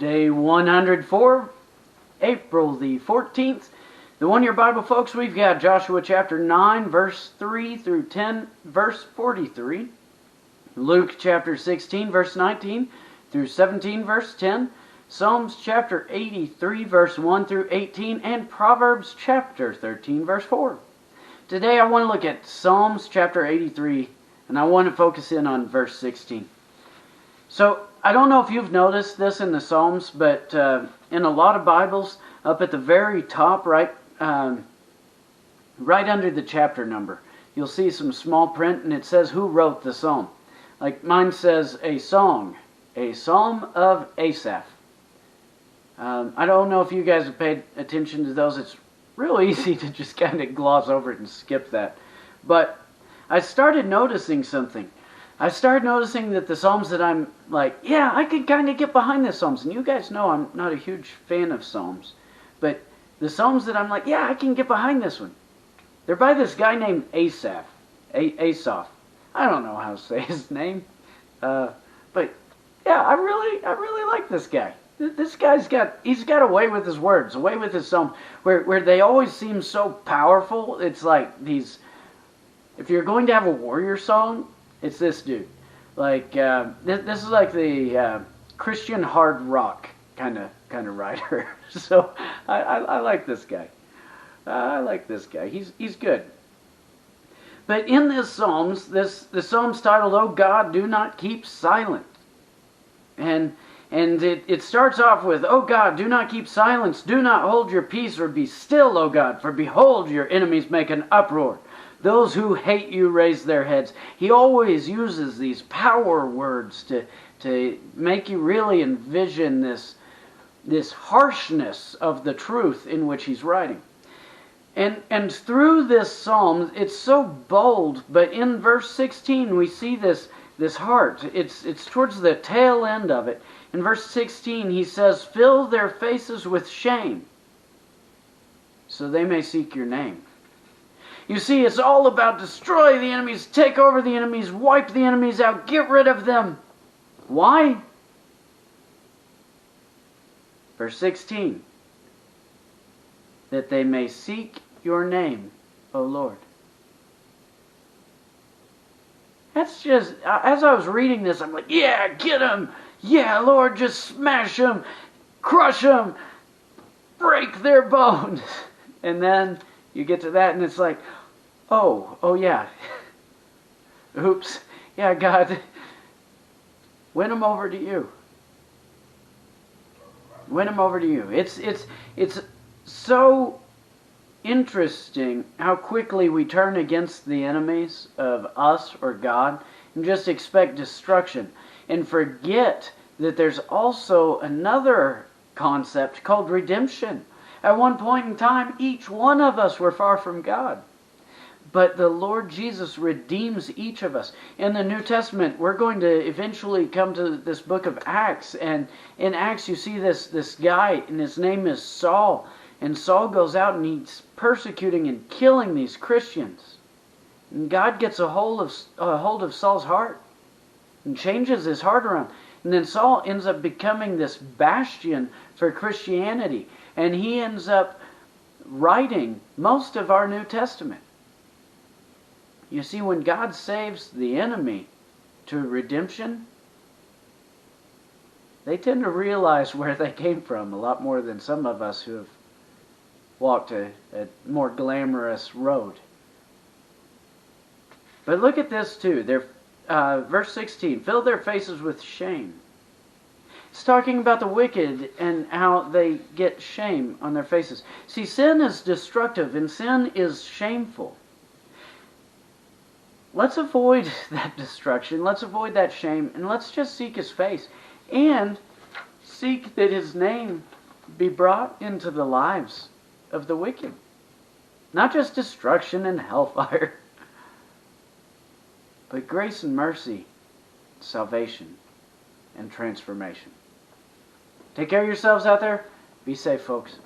Day 104, April the 14th. The One Year Bible, folks, we've got Joshua chapter 9, verse 3 through 10, verse 43. Luke chapter 16, verse 19 through 17, verse 10. Psalms chapter 83, verse 1 through 18, and Proverbs chapter 13, verse 4. Today I want to look at Psalms chapter 83, and I want to focus in on verse 16. So, I don't know if you've noticed this in the Psalms, but in a lot of Bibles, up at the very top, right under the chapter number, you'll see some small print, and it says who wrote the psalm. Like mine says, a psalm of Asaph. I don't know if you guys have paid attention to those. It's real easy to just kind of gloss over it and skip that. But I started noticing something. I started noticing that the Psalms that I'm like, yeah, I can kind of get behind the Psalms. And you guys know I'm not a huge fan of Psalms. But the Psalms that I'm like, yeah, I can get behind this one. They're by this guy named Asaph. Asaph. I don't know how to say his name. But yeah, I really like this guy. This guy's he's got a way with his words, a way with his Psalms, where they always seem so powerful. It's like these, if you're going to have a warrior song, it's this dude. Like this is like the Christian hard rock kind of writer. So I like this guy. I like this guy. He's good. But in this Psalms, the Psalm's titled, "Oh God, do not keep silent," and it starts off with, "Oh God, do not keep silence. Do not hold your peace or be still, O God, for behold, your enemies make an uproar. Those who hate you raise their heads." He always uses these power words to make you really envision this harshness of the truth in which he's writing. And through this psalm, it's so bold, but in verse 16 we see this heart. It's towards the tail end of it. In verse 16 he says, "Fill their faces with shame, so they may seek your name." You see, it's all about destroy the enemies, take over the enemies, wipe the enemies out, get rid of them. Why? Verse 16, that they may seek your name, O Lord. That's just, as I was reading this, I'm like, yeah, get them. Yeah, Lord, just smash them, crush them, break their bones. And then you get to that and it's like, oh yeah. Oops. Yeah, God, win them over to you. Win them over to you. It's so interesting how quickly we turn against the enemies of us or God and just expect destruction and forget that there's also another concept called redemption. At one point in time, each one of us were far from God. But the Lord Jesus redeems each of us. In the New Testament, we're going to eventually come to this book of Acts. And in Acts, you see this guy, and his name is Saul. And Saul goes out and he's persecuting and killing these Christians. And God gets a hold of Saul's heart and changes his heart around. And then Saul ends up becoming this bastion for Christianity. And he ends up writing most of our New Testament. You see, when God saves the enemy to redemption, they tend to realize where they came from a lot more than some of us who have walked a more glamorous road. But look at this too. Verse 16, "Fill their faces with shame." It's talking about the wicked and how they get shame on their faces. See, sin is destructive and sin is shameful. Let's avoid that destruction. Let's avoid that shame. And let's just seek His face. And seek that His name be brought into the lives of the wicked. Not just destruction and hellfire. But grace and mercy, salvation, and transformation. Take care of yourselves out there. Be safe, folks.